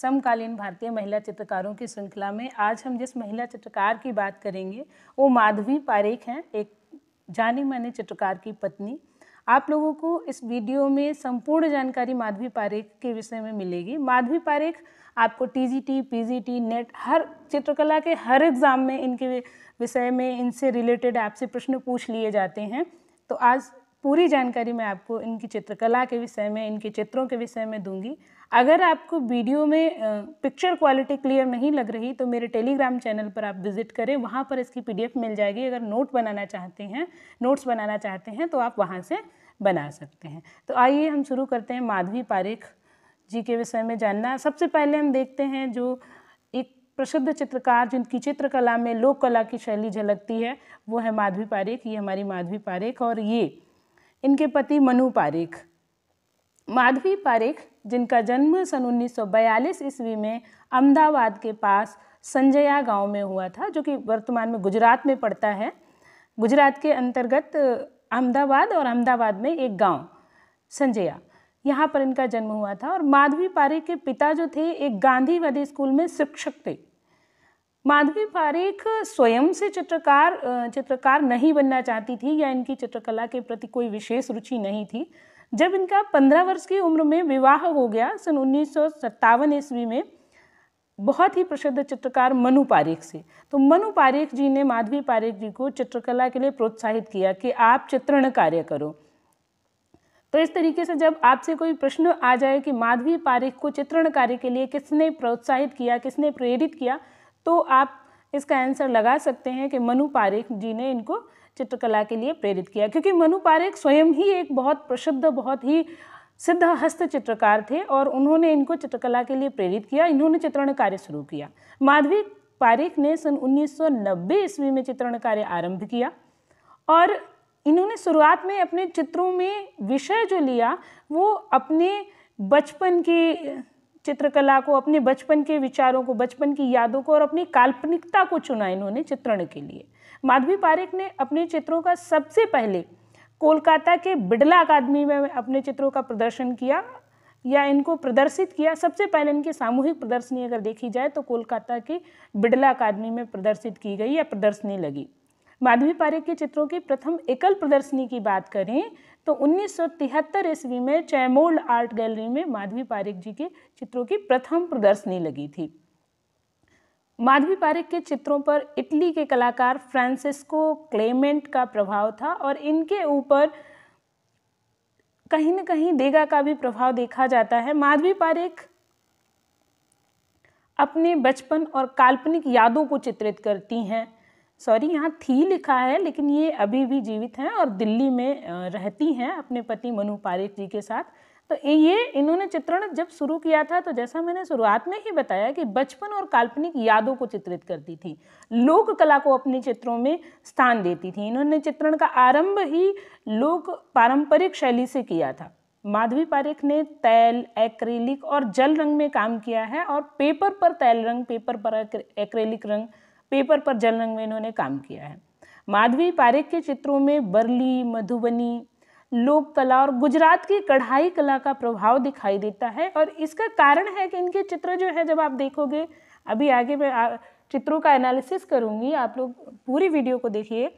समकालीन भारतीय महिला चित्रकारों की श्रृंखला में आज हम जिस महिला चित्रकार की बात करेंगे वो माधवी पारेख हैं, एक जानी मानी चित्रकार की पत्नी। आप लोगों को इस वीडियो में संपूर्ण जानकारी माधवी पारेख के विषय में मिलेगी। माधवी पारेख आपको टीजीटी, पीजीटी, नेट हर चित्रकला के हर एग्ज़ाम में इनके विषय में इनसे रिलेटेड आपसे प्रश्न पूछ लिए जाते हैं। तो आज पूरी जानकारी मैं आपको इनकी चित्रकला के विषय में, इनके चित्रों के विषय में दूंगी। अगर आपको वीडियो में पिक्चर क्वालिटी क्लियर नहीं लग रही तो मेरे टेलीग्राम चैनल पर आप विजिट करें, वहाँ पर इसकी पीडीएफ मिल जाएगी। अगर नोट्स बनाना चाहते हैं तो आप वहाँ से बना सकते हैं। तो आइए हम शुरू करते हैं माधवी पारेख जी के विषय में जानना। सबसे पहले हम देखते हैं जो एक प्रसिद्ध चित्रकार जिनकी चित्रकला में लोक कला की शैली झलकती है वो है माधवी पारेख। ये हमारी माधवी पारेख और ये इनके पति मनु पारेख। माधवी पारेख जिनका जन्म सन 1942 ईस्वी में अहमदाबाद के पास संजया गांव में हुआ था, जो कि वर्तमान में गुजरात में पड़ता है। गुजरात के अंतर्गत अहमदाबाद और अहमदाबाद में एक गांव संजया, यहाँ पर इनका जन्म हुआ था। और माधवी पारेख के पिता जो थे एक गांधीवादी स्कूल में शिक्षक थे। माधवी पारेख स्वयं से चित्रकार नहीं बनना चाहती थी या इनकी चित्रकला के प्रति कोई विशेष रुचि नहीं थी। जब इनका 15 वर्ष की उम्र में विवाह हो गया सन 1957 ईस्वी में बहुत ही प्रसिद्ध चित्रकार मनु पारेख से, तो मनु पारेख जी ने माधवी पारेख जी को चित्रकला के लिए प्रोत्साहित किया कि आप चित्रण कार्य करो। तो इस तरीके से जब आपसे कोई प्रश्न आ जाए कि माधवी पारेख को चित्रण कार्य के लिए किसने प्रोत्साहित किया, किसने प्रेरित किया, तो आप इसका आंसर लगा सकते हैं कि मनु पारेख जी ने इनको चित्रकला के लिए प्रेरित किया, क्योंकि मनु पारेख स्वयं ही एक बहुत प्रसिद्ध, बहुत ही सिद्ध हस्त चित्रकार थे और उन्होंने इनको चित्रकला के लिए प्रेरित किया। इन्होंने चित्रण कार्य शुरू किया। माधवी पारेख ने सन 1990 ईस्वी में चित्रण कार्य आरंभ किया और इन्होंने शुरुआत में अपने चित्रों में विषय जो लिया वो अपने बचपन की चित्रकला को, अपने बचपन के विचारों को, बचपन की यादों को और अपनी काल्पनिकता को चुना इन्होंने चित्रण के लिए। माधवी पारेख ने अपने चित्रों का सबसे पहले कोलकाता के बिड़ला अकादमी में अपने चित्रों का प्रदर्शन किया या इनको प्रदर्शित किया। सबसे पहले इनकी सामूहिक प्रदर्शनी अगर देखी जाए तो कोलकाता की बिड़ला अकादमी में प्रदर्शित की गई या प्रदर्शनी लगी। माधवी पारेख के चित्रों की प्रथम एकल प्रदर्शनी की बात करें तो 1973 ईस्वी में चैमोल्ड आर्ट गैलरी में माधवी पारेख जी के चित्रों की प्रथम प्रदर्शनी लगी थी। माधवी पारेख के चित्रों पर इटली के कलाकार फ्रांसिस्को क्लेमेंट का प्रभाव था और इनके ऊपर कहीं न कहीं देगा का भी प्रभाव देखा जाता है। माधवी पारेख अपने बचपन और काल्पनिक यादों को चित्रित करती हैं। यहाँ थी लिखा है लेकिन ये अभी भी जीवित हैं और दिल्ली में रहती हैं अपने पति मनु पारेख जी के साथ। तो ये इन्होंने चित्रण जब शुरू किया था तो जैसा मैंने शुरुआत में ही बताया कि बचपन और काल्पनिक यादों को चित्रित करती थी, लोक कला को अपने चित्रों में स्थान देती थी। इन्होंने चित्रण का आरंभ ही लोक पारंपरिक शैली से किया था। माधवी पारेख ने तैल, एक्रेलिक और जल रंग में काम किया है और पेपर पर तैल रंग, पेपर पर एक्रेलिक रंग, पेपर पर जल रंग में इन्होंने काम किया है। माधवी पारेख के चित्रों में बरली, मधुबनी, लोक कला और गुजरात की कढ़ाई कला का प्रभाव दिखाई देता है और इसका कारण है कि इनके चित्र जो है, जब आप देखोगे, अभी आगे मैं चित्रों का एनालिसिस करूंगी, आप लोग पूरी वीडियो को देखिए,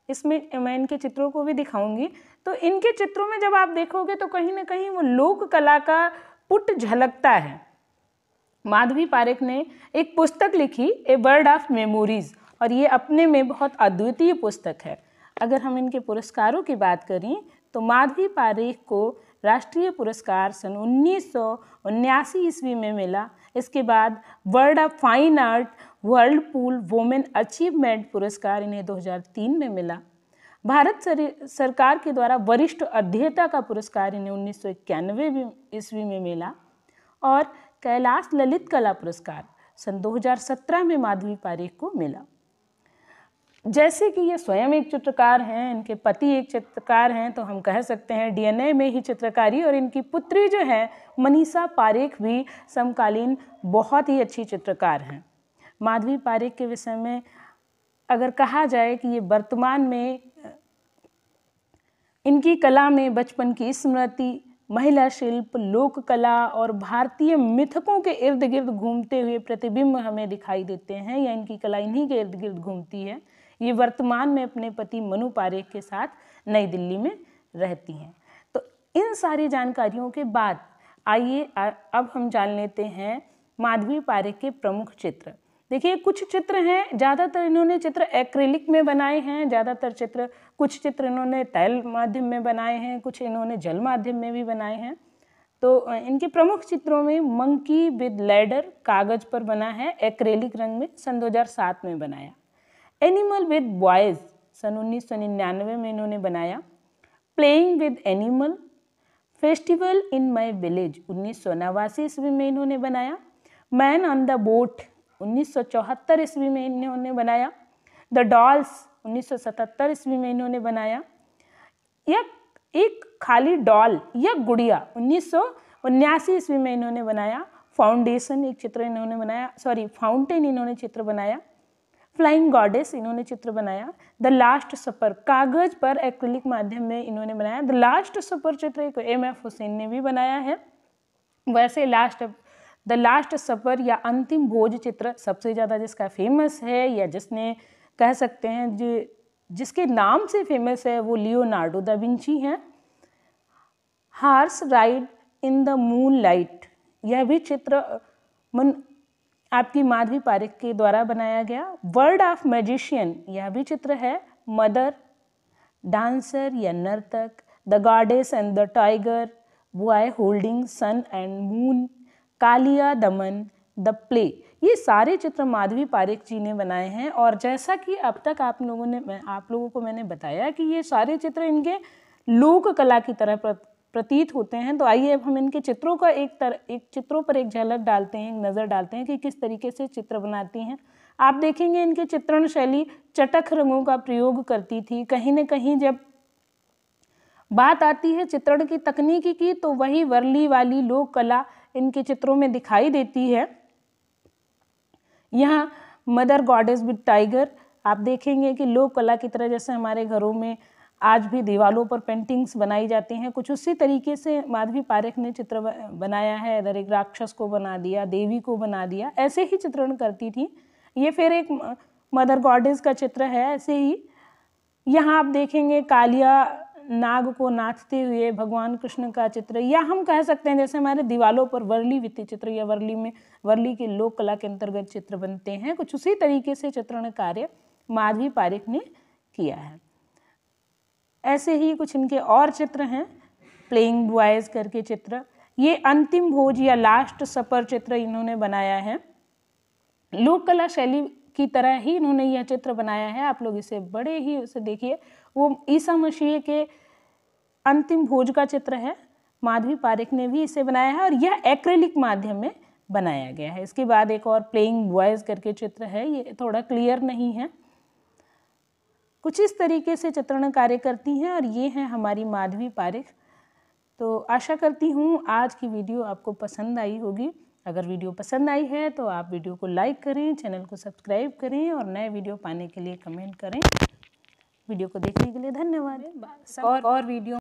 इसमें मैं इनके चित्रों को भी दिखाऊंगी। तो इनके चित्रों में जब आप देखोगे तो कहीं ना कहीं वो लोक कला का पुट झलकता है। माधवी पारेख ने एक पुस्तक लिखी, ए वर्ड ऑफ मेमोरीज, और ये अपने में बहुत अद्वितीय पुस्तक है। अगर हम इनके पुरस्कारों की बात करें तो माधवी पारेख को राष्ट्रीय पुरस्कार सन 1979 ईस्वी में मिला। इसके बाद world of fine art Whirlpool women achievement पुरस्कार इन्हें 2003 में मिला। भारत सरकार के द्वारा वरिष्ठ अध्येता का पुरस्कार इन्हें 1991 ईस्वी में मिला और कैलाश ललित कला पुरस्कार सन 2017 में माधवी पारेख को मिला। जैसे कि ये स्वयं एक चित्रकार हैं, इनके पति एक चित्रकार हैं, तो हम कह सकते हैं डीएनए में ही चित्रकारी। और इनकी पुत्री जो है मनीषा पारेख भी समकालीन बहुत ही अच्छी चित्रकार हैं। माधवी पारेख के विषय में अगर कहा जाए कि ये वर्तमान में इनकी कला में बचपन की स्मृति महिला शिल्प, लोक कला और भारतीय मिथकों के इर्द गिर्द घूमते हुए प्रतिबिंब हमें दिखाई देते हैं, या इनकी कला इन्हीं के इर्द गिर्द घूमती है। ये वर्तमान में अपने पति मनु पारेख के साथ नई दिल्ली में रहती हैं। तो इन सारी जानकारियों के बाद आइए अब हम जान लेते हैं माधवी पारेख के प्रमुख चित्र। देखिए, कुछ चित्र हैं, ज़्यादातर इन्होंने चित्र एक्रिलिक में बनाए हैं, ज़्यादातर चित्र, कुछ चित्र इन्होंने तैल माध्यम में बनाए हैं, कुछ इन्होंने जल माध्यम में भी बनाए हैं। तो इनके प्रमुख चित्रों में मंकी विद लैडर कागज पर बना है, एक्रिलिक रंग में, सन 2007 में बनाया। एनिमल विद बॉयज़ सन 1999 में इन्होंने बनाया। Playing with animal, festival in my village 1989 ईस्वी में इन्होंने बनाया। मैन ऑन द बोट 1974 ईस्वी में इन्होंने बनाया। द डॉल्स 1977 ईस्वी में इन्होंने बनाया। या एक खाली डॉल या गुड़िया 1979 ईस्वी में इन्होंने बनाया। फाउंडेशन एक चित्र इन्होंने बनाया, फाउंटेन इन्होंने चित्र बनाया। फ्लाइंग गॉडेस इन्होंने चित्र बनाया। द लास्ट सपर कागज पर एक्रिलिक माध्यम में इन्होंने बनाया। द लास्ट सपर चित्र एक M.F. हुसैन ने भी बनाया है। वैसे द लास्ट सपर या अंतिम भोज चित्र सबसे ज़्यादा जिसका फेमस है, या जिसने कह सकते हैं जिसके नाम से फेमस है, वो लियोनार्डो दा विंची हैं। Horse ride in the moonlight, यह भी चित्र आपकी माधवी पारेख के द्वारा बनाया गया। वर्ड ऑफ मैजिशियन, यह भी चित्र है। मदर, डांसर या नर्तक, the goddess and the tiger, boy holding sun and moon, Kaliya Daman, the play, ये सारे चित्र माधवी पारेख जी ने बनाए हैं। और जैसा कि अब तक आप लोगों को मैंने बताया कि ये सारे चित्र इनके लोक कला की तरह प्रतीत होते हैं। तो आइए अब हम इनके चित्रों का चित्रों पर एक झलक डालते हैं, एक नज़र डालते हैं कि किस तरीके से चित्र बनाती हैं। आप देखेंगे इनकी चित्रण शैली चटख रंगों का प्रयोग करती थी। कहीं न कहीं जब बात आती है चित्रण की तकनीकी की, तो वही वर्ली वाली लोक कला इनके चित्रों में दिखाई देती है। यहाँ मदर गॉडेस विद टाइगर, आप देखेंगे कि लोक कला की तरह जैसे हमारे घरों में आज भी दीवारों पर पेंटिंग्स बनाई जाती हैं, कुछ उसी तरीके से माधवी पारेख ने चित्र बनाया है। इधर एक राक्षस को बना दिया, देवी को बना दिया, ऐसे ही चित्रण करती थी। ये फिर एक मदर गॉडेस का चित्र है। ऐसे ही यहाँ आप देखेंगे कालिया नाग को नाचते हुए भगवान कृष्ण का चित्र, या हम कह सकते हैं जैसे हमारे दीवारों पर वर्ली भित्ति चित्र या वर्ली के लोक कला के अंतर्गत चित्र बनते हैं, कुछ उसी तरीके से चित्रण कार्य माधवी पारेख ने किया है। ऐसे ही कुछ इनके और चित्र हैं। प्लेइंग बॉयज करके चित्र, ये अंतिम भोज या लास्ट सपर चित्र इन्होंने बनाया है। लोक कला शैली की तरह ही इन्होंने यह चित्र बनाया है। आप लोग इसे बड़े ही उसे देखिए, वो ईसा मसीह के अंतिम भोज का चित्र है। माधवी पारेख ने भी इसे बनाया है और यह एक्रिलिक माध्यम में बनाया गया है। इसके बाद एक और प्लेइंग बॉयज करके चित्र है, ये थोड़ा क्लियर नहीं है। कुछ इस तरीके से चित्रण कार्य करती हैं और ये हैं हमारी माधवी पारेख। तो आशा करती हूँ आज की वीडियो आपको पसंद आई होगी। अगर वीडियो पसंद आई है तो आप वीडियो को लाइक करें, चैनल को सब्सक्राइब करें और नए वीडियो पाने के लिए कमेंट करें। वीडियो को देखने के लिए धन्यवाद। और वीडियो